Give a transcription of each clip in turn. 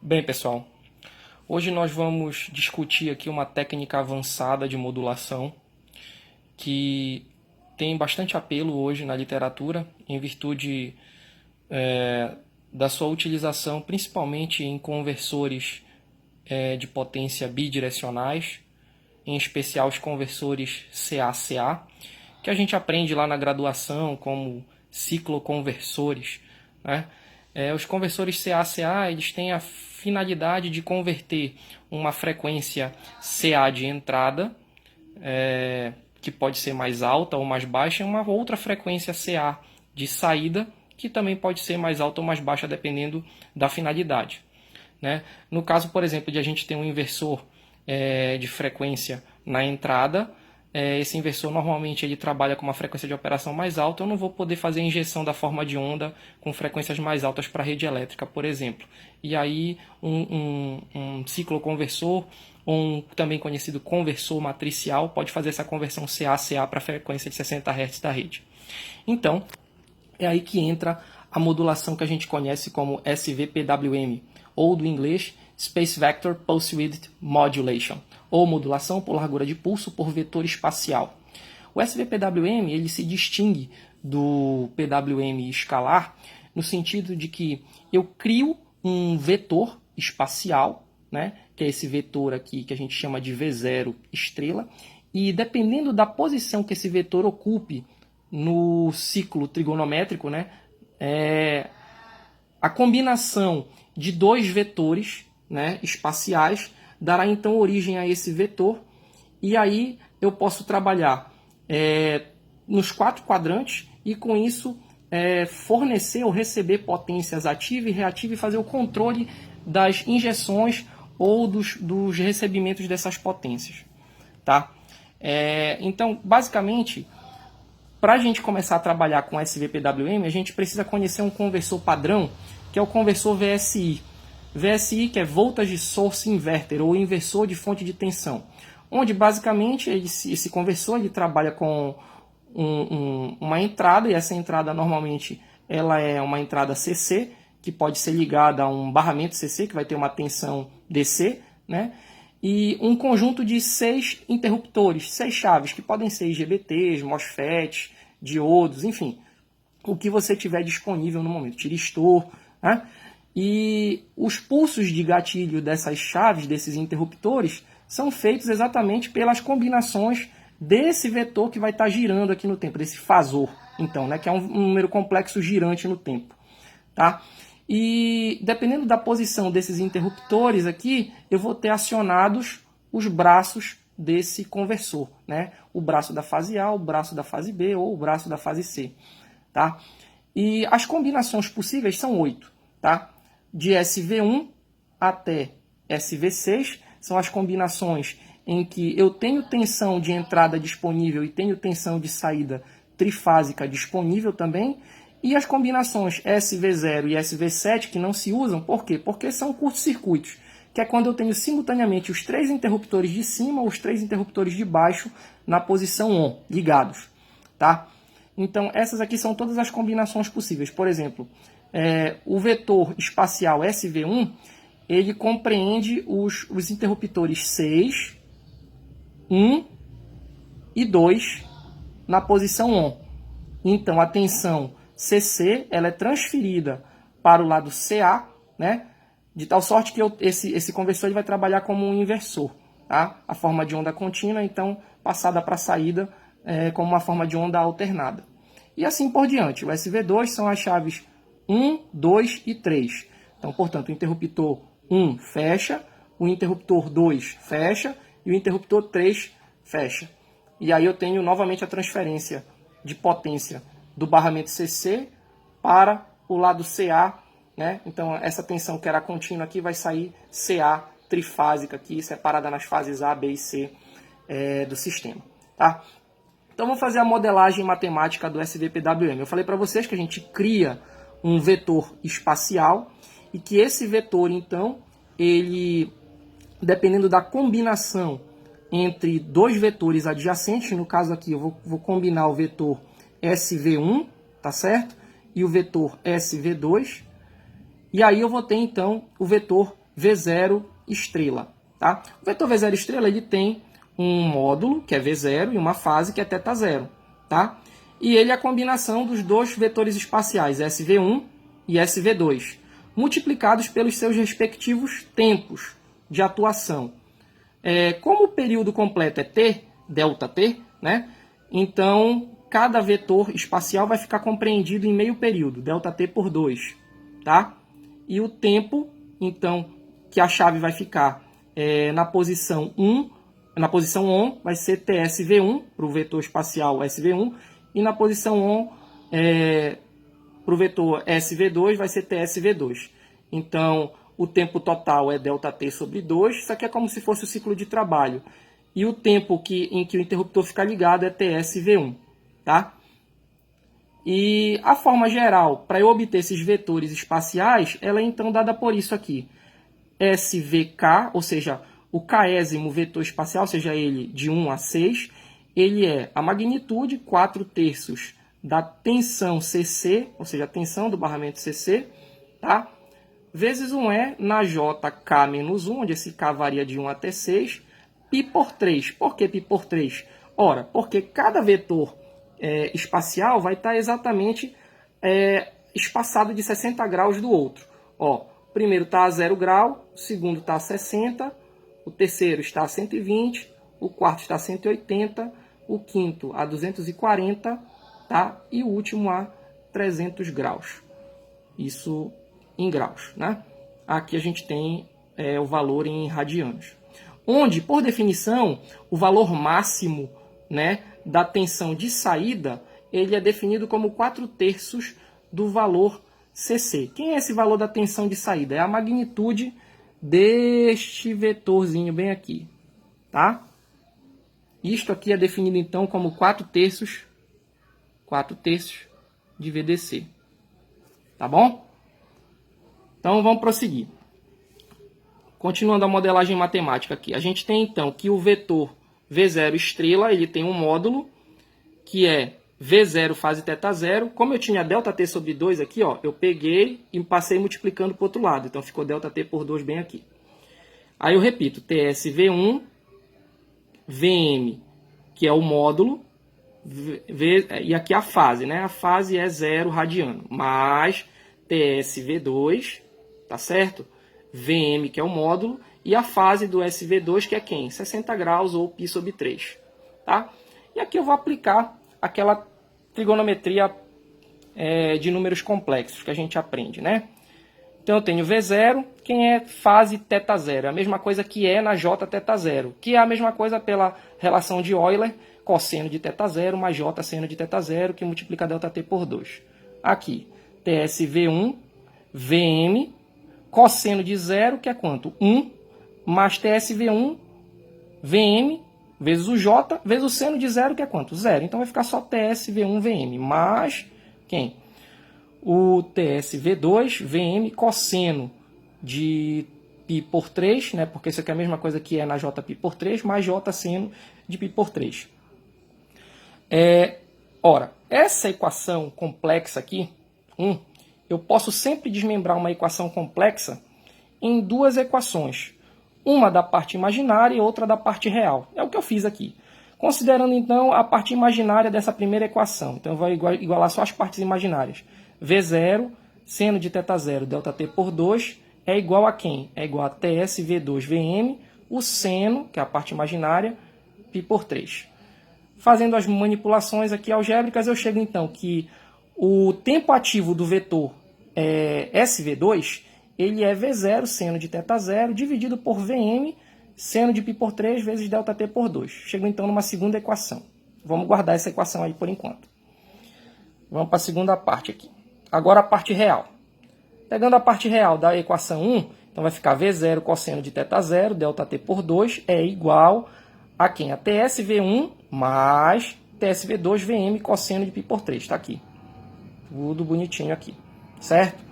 Bem, pessoal, hoje nós vamos discutir aqui uma técnica avançada de modulação que tem bastante apelo hoje na literatura em virtude da sua utilização principalmente em conversores de potência bidirecionais, em especial os conversores CA-CA, que a gente aprende lá na graduação como cicloconversores, né? Os conversores CA-CA eles têm a finalidade de converter uma frequência CA de entrada, que pode ser mais alta ou mais baixa, em uma outra frequência CA de saída, que também pode ser mais alta ou mais baixa, dependendo da finalidade, né? No caso, por exemplo, de a gente ter um inversor de frequência na entrada, esse inversor normalmente ele trabalha com uma frequência de operação mais alta. Eu não vou poder fazer injeção da forma de onda com frequências mais altas para a rede elétrica, por exemplo. E aí um cicloconversor, ou também conhecido conversor matricial, pode fazer essa conversão CA-CA para a frequência de 60 Hz da rede. Então, é aí que entra a modulação que a gente conhece como SVPWM, ou do inglês Space Vector Pulse Width Modulation, ou modulação por largura de pulso por vetor espacial. O SVPWM ele se distingue do PWM escalar no sentido de que eu crio um vetor espacial, né, que é esse vetor aqui que a gente chama de V0 estrela, e dependendo da posição que esse vetor ocupe no ciclo trigonométrico, né, a combinação de dois vetores, né, espaciais dará então origem a esse vetor, e aí eu posso trabalhar nos 4 quadrantes e com isso fornecer ou receber potências ativa e reativa e fazer o controle das injeções ou dos recebimentos dessas potências. Tá? Então, basicamente, para a gente começar a trabalhar com SVPWM, a gente precisa conhecer um conversor padrão, que é o conversor VSI. VSI, que é Voltage Source Inverter, ou inversor de fonte de tensão, onde basicamente esse conversor ele trabalha com uma entrada, e essa entrada normalmente ela é uma entrada CC, que pode ser ligada a um barramento CC, que vai ter uma tensão DC, né? E um conjunto de 6 interruptores, 6 chaves, que podem ser IGBTs, MOSFETs, diodos, enfim, o que você tiver disponível no momento, tiristor, né? E os pulsos de gatilho dessas chaves, desses interruptores, são feitos exatamente pelas combinações desse vetor que vai estar girando aqui no tempo, desse fasor, então, né, que é um número complexo girante no tempo. Tá? E dependendo da posição desses interruptores aqui, eu vou ter acionados os braços desse conversor, né? O braço da fase A, o braço da fase B ou o braço da fase C. Tá? E as combinações possíveis são 8. Tá? De SV1 até SV6 são as combinações em que eu tenho tensão de entrada disponível e tenho tensão de saída trifásica disponível também. E as combinações SV0 e SV7 que não se usam, por quê? Porque são curtos-circuitos, que é quando eu tenho simultaneamente os 3 interruptores de cima ou os 3 interruptores de baixo na posição ON, ligados. Tá? Então, essas aqui são todas as combinações possíveis. Por exemplo, o vetor espacial SV1, ele compreende os interruptores 6, 1 e 2 na posição ON. Então, a tensão CC ela é transferida para o lado CA, né? De tal sorte que esse conversor ele vai trabalhar como um inversor. Tá? A forma de onda contínua, então, passada para a saída como uma forma de onda alternada. E assim por diante. O SV2 são as chaves 1, 2 e 3. Então, portanto, o interruptor 1 fecha, o interruptor 2 fecha e o interruptor 3 fecha. E aí eu tenho novamente a transferência de potência do barramento CC para o lado CA, né? Então essa tensão que era contínua aqui vai sair CA trifásica aqui, separada nas fases A, B e C do sistema. Tá? Então vamos fazer a modelagem matemática do SVPWM. Eu falei para vocês que a gente cria um vetor espacial e que esse vetor, então, ele, dependendo da combinação entre dois vetores adjacentes, no caso aqui eu vou combinar o vetor SV1, tá certo? E o vetor SV2, e aí eu vou ter então o vetor V0 estrela. Tá? O vetor V0 estrela ele tem um módulo, que é V0, e uma fase, que é θ0. Tá? E ele é a combinação dos dois vetores espaciais, SV1 e SV2, multiplicados pelos seus respectivos tempos de atuação. Como o período completo é t, ΔT, né? Então cada vetor espacial vai ficar compreendido em meio período, ΔT por 2. Tá? E o tempo, então, que a chave vai ficar na posição 1, na posição ON vai ser TSV1 para o vetor espacial SV1, e na posição ON para o vetor SV2 vai ser TSV2. Então, o tempo total é ΔT sobre 2, isso aqui é como se fosse o ciclo de trabalho. E o tempo em que o interruptor fica ligado é TSV1. Tá? E a forma geral, para eu obter esses vetores espaciais, ela é então dada por isso aqui. SVK, ou seja, o késimo vetor espacial, seja ele de 1 a 6, ele é a magnitude 4/3 da tensão CC, ou seja, a tensão do barramento CC, tá? Vezes 1E na JK-1, onde esse K varia de 1 até 6, π por 3. Por que π por 3? Ora, porque cada vetor espacial vai estar exatamente espaçado de 60 graus do outro. Ó, o primeiro está a 0 grau, o segundo está a 60, o terceiro está a 120, o quarto está a 180, o quinto a 240, tá? E o último a 300 graus. Isso em graus, né? Aqui a gente tem o valor em radianos. Onde, por definição, o valor máximo, né, da tensão de saída, ele é definido como 4/3 do valor CC. Quem é esse valor da tensão de saída? É a magnitude deste vetorzinho bem aqui, tá? Isto aqui é definido então como 4/3 de VDC. Tá bom? Então vamos prosseguir. Continuando a modelagem matemática aqui, a gente tem então que o vetor V0 estrela, ele tem um módulo que é V0 fase θ0. Como eu tinha ΔT sobre 2 aqui, ó, eu peguei e passei multiplicando para o outro lado. Então ficou ΔT por 2 bem aqui. Aí eu repito, TSV1, VM, que é o módulo, e aqui a fase, né? A fase é 0 radiano, mais TSV2, tá certo? VM, que é o módulo, e a fase do SV2, que é quem? 60 graus ou π sobre 3. Tá? E aqui eu vou aplicar aquela trigonometria de números complexos que a gente aprende, né? Então eu tenho V0, quem é fase θ0? É a mesma coisa que é na J θ0, que é a mesma coisa pela relação de Euler, cosseno de θ0 mais J seno de θ0, que multiplica ΔT por 2. Aqui, TSV1, VM, cosseno de 0, que é quanto? 1, mais TSV1, VM, vezes o J, vezes o seno de 0, que é quanto? 0. Então vai ficar só TSV1, VM, mais quem? O TSV2, VM, cosseno de π por 3, né? Porque isso aqui é a mesma coisa que é na Jπ por 3, mais J seno de π por 3. Ora, essa equação complexa aqui, eu posso sempre desmembrar uma equação complexa em duas equações. Uma da parte imaginária e outra da parte real. É o que eu fiz aqui. Considerando, então, a parte imaginária dessa primeira equação. Então, eu vou igualar só as partes imaginárias. V0, seno de θ0, ΔT por 2, é igual a quem? É igual a TSV2VM, o seno, que é a parte imaginária, π por 3. Fazendo as manipulações aqui algébricas, eu chego, então, que o tempo ativo do vetor SV2, ele é V0 seno de θ0 dividido por VM seno de π por 3 vezes ΔT por 2. Chego então numa segunda equação. Vamos guardar essa equação aí por enquanto. Vamos para a segunda parte aqui. Agora a parte real. Pegando a parte real da equação 1, então vai ficar V0 cosseno de θ0, ΔT por 2 é igual a quem? A TSV1 mais TSV2 VM cosseno de π por 3. Está aqui. Tudo bonitinho aqui. Certo?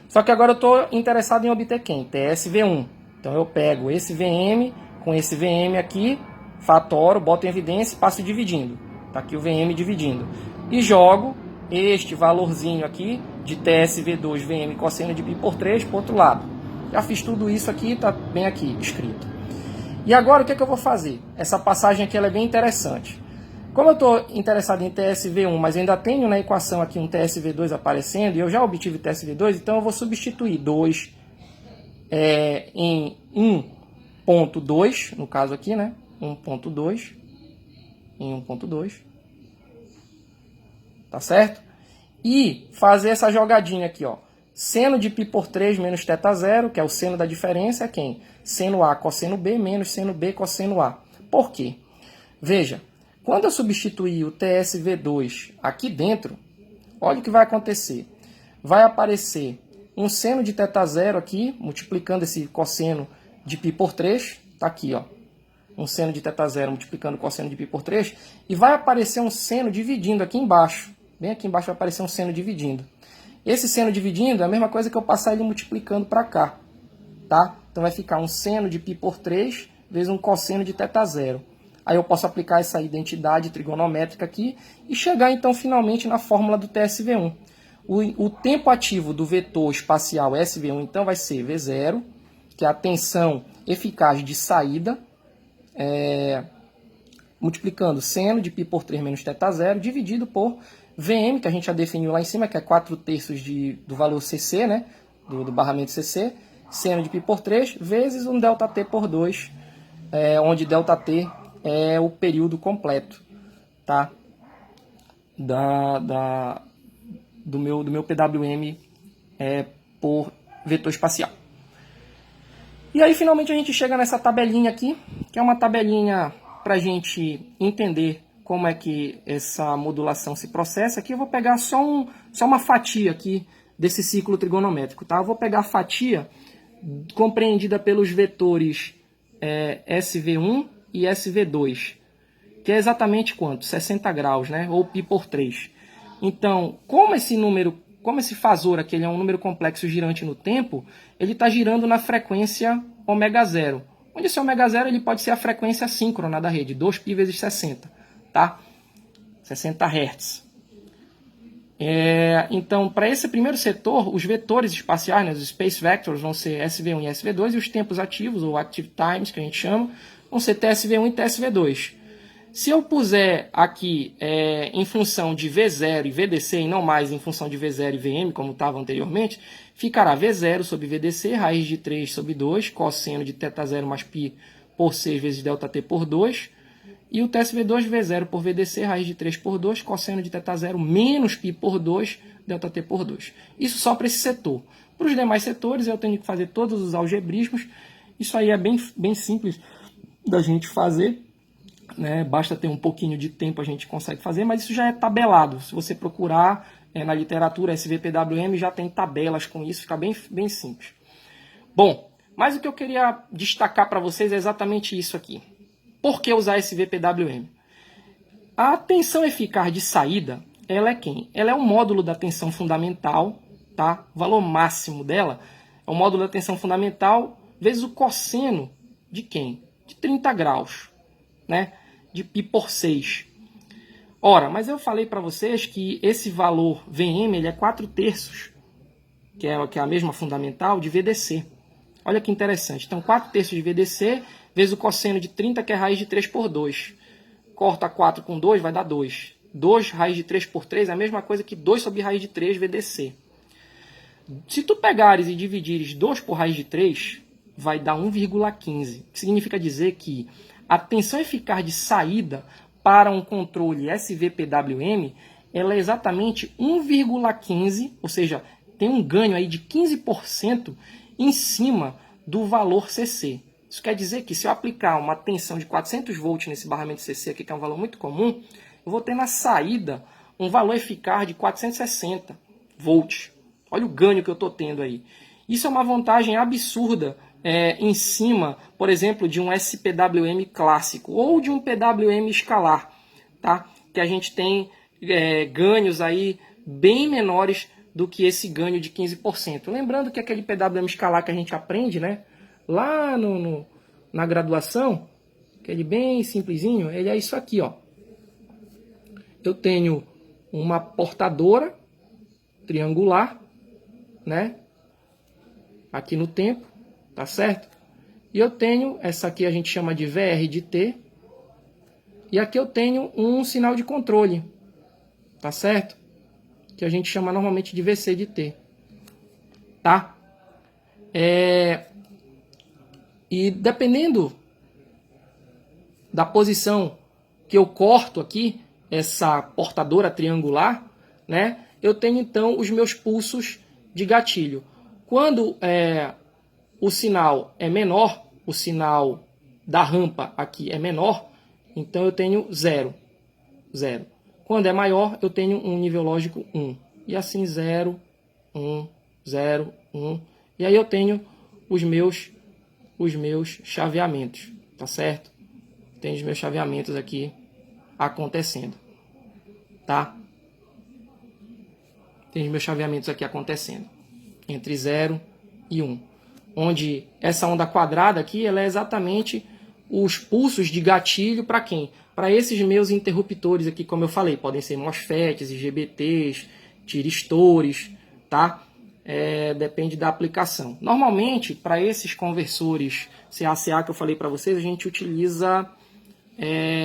Só que agora eu estou interessado em obter quem? TSV1. Então eu pego esse VM com esse VM aqui, fatoro, boto em evidência e passo dividindo. Está aqui o VM dividindo. E jogo este valorzinho aqui de TSV2 VM cosseno de π por 3 para o outro lado. Já fiz tudo isso aqui, está bem aqui escrito. E agora o que é que eu vou fazer? Essa passagem aqui ela é bem interessante. Como eu estou interessado em TSV1, mas eu ainda tenho na equação aqui um TSV2 aparecendo, e eu já obtive TSV2, então eu vou substituir 2 em 1.2, no caso aqui, né? 1.2 em 1.2. Tá certo? E fazer essa jogadinha aqui, ó. Seno de π por 3 menos θ0, que é o seno da diferença, é quem? Seno A cosseno B menos seno B cosseno A. Por quê? Veja, quando eu substituir o TSV2 aqui dentro, olha o que vai acontecer. Vai aparecer um seno de θ0 aqui, multiplicando esse cosseno de π por 3. Tá aqui, ó. Um seno de θ0 multiplicando o cosseno de π por 3. E vai aparecer um seno dividindo aqui embaixo. Bem aqui embaixo vai aparecer um seno dividindo. Esse seno dividindo é a mesma coisa que eu passar ele multiplicando para cá. Tá? Então vai ficar um seno de π por 3 vezes um cosseno de θ0. Aí eu posso aplicar essa identidade trigonométrica aqui e chegar então finalmente na fórmula do TSV1. O tempo ativo do vetor espacial SV1 então vai ser V0, que é a tensão eficaz de saída, multiplicando seno de π por 3 menos θ0, dividido por Vm, que a gente já definiu lá em cima, que é 4/3 do valor CC, né? do barramento CC, seno de π por 3, vezes um ΔT por 2, onde ΔT é o período completo, tá? Do meu PWM por vetor espacial. E aí finalmente a gente chega nessa tabelinha aqui, que é uma tabelinha para a gente entender como é que essa modulação se processa. Aqui eu vou pegar só uma fatia aqui desse ciclo trigonométrico, tá? Eu vou pegar a fatia compreendida pelos vetores SV1 e SV2, que é exatamente quanto? 60 graus, né? Ou π por 3. Então, como esse fasor aqui ele é um número complexo girante no tempo, ele está girando na frequência ω0. Onde esse ω0 ele pode ser a frequência síncrona da rede, 2π vezes 60, tá? 60 Hz. Então, para esse primeiro setor, os vetores espaciais, né, os space vectors, vão ser SV1 e SV2, e os tempos ativos, ou active times, que a gente chama, vão ser TSV1 e TSV2. Se eu puser aqui em função de V0 e VDC, e não mais em função de V0 e VM, como estava anteriormente, ficará V0 sobre VDC, raiz de 3 sobre 2, cosseno de θ0 mais π por 6 vezes ΔT por 2, e o TSV2, V0 por VDC, raiz de 3 por 2, cosseno de θ0 menos π por 2, ΔT por 2. Isso só para esse setor. Para os demais setores, eu tenho que fazer todos os algebrismos. Isso aí é bem simples da gente fazer. Né? Basta ter um pouquinho de tempo, a gente consegue fazer, mas isso já é tabelado. Se você procurar na literatura SVPWM, já tem tabelas com isso, fica bem simples. Bom, mas o que eu queria destacar para vocês é exatamente isso aqui. Por que usar SVPWM? A tensão eficaz de saída, ela é quem? Ela é um módulo da tensão fundamental, tá? O valor máximo dela é o módulo da tensão fundamental vezes o cosseno de quem? De 30 graus, né? De π por 6. Ora, mas eu falei para vocês que esse valor Vm ele é 4/3, que é a mesma fundamental, de VDC. Olha que interessante. Então, 4/3 de VDC vezes o cosseno de 30, que é raiz de 3 por 2. Corta 4 com 2, vai dar 2. 2 raiz de 3 por 3 é a mesma coisa que 2 sobre raiz de 3 VDC. Se tu pegares e dividires 2 por raiz de 3, vai dar 1,15. Que significa dizer que a tensão eficaz de saída para um controle SVPWM ela é exatamente 1,15, ou seja, tem um ganho aí de 15% em cima do valor CC. Isso quer dizer que se eu aplicar uma tensão de 400 volts nesse barramento CC aqui, que é um valor muito comum, eu vou ter na saída um valor eficaz de 460 volts. Olha o ganho que eu estou tendo aí. Isso é uma vantagem absurda em cima, por exemplo, de um SPWM clássico ou de um PWM escalar, tá? Que a gente tem ganhos aí bem menores do que esse ganho de 15%. Lembrando que aquele PWM escalar que a gente aprende, né, lá na graduação, aquele bem simplesinho, ele é isso aqui, ó. Eu tenho uma portadora triangular, né, aqui no tempo, tá certo? E eu tenho, essa aqui a gente chama de VR de T, e aqui eu tenho um sinal de controle, tá certo? Que a gente chama normalmente de VC de T, tá? E dependendo da posição que eu corto aqui, essa portadora triangular, né? Eu tenho então os meus pulsos de gatilho. Quando o sinal é menor, o sinal da rampa aqui é menor, então eu tenho 0, 0. Quando é maior, eu tenho um nível lógico 1. E assim 0, 1, 0, 1. E aí eu tenho os meus chaveamentos, tá certo? Tem os meus chaveamentos aqui acontecendo, tá? Tem os meus chaveamentos aqui acontecendo entre 0 e 1. Onde essa onda quadrada aqui, ela é exatamente os pulsos de gatilho para quem? Para esses meus interruptores aqui, como eu falei, podem ser MOSFETs, IGBTs, tiristores, tá? Depende da aplicação. Normalmente, para esses conversores CACA que eu falei para vocês, a gente utiliza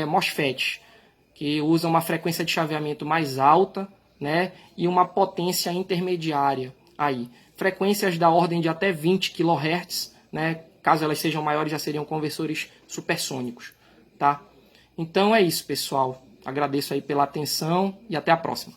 MOSFETs, que usam uma frequência de chaveamento mais alta, né, e uma potência intermediária aí. Frequências da ordem de até 20 kHz, né, caso elas sejam maiores já seriam conversores supersônicos, tá? Então é isso, pessoal. Agradeço aí pela atenção e até a próxima.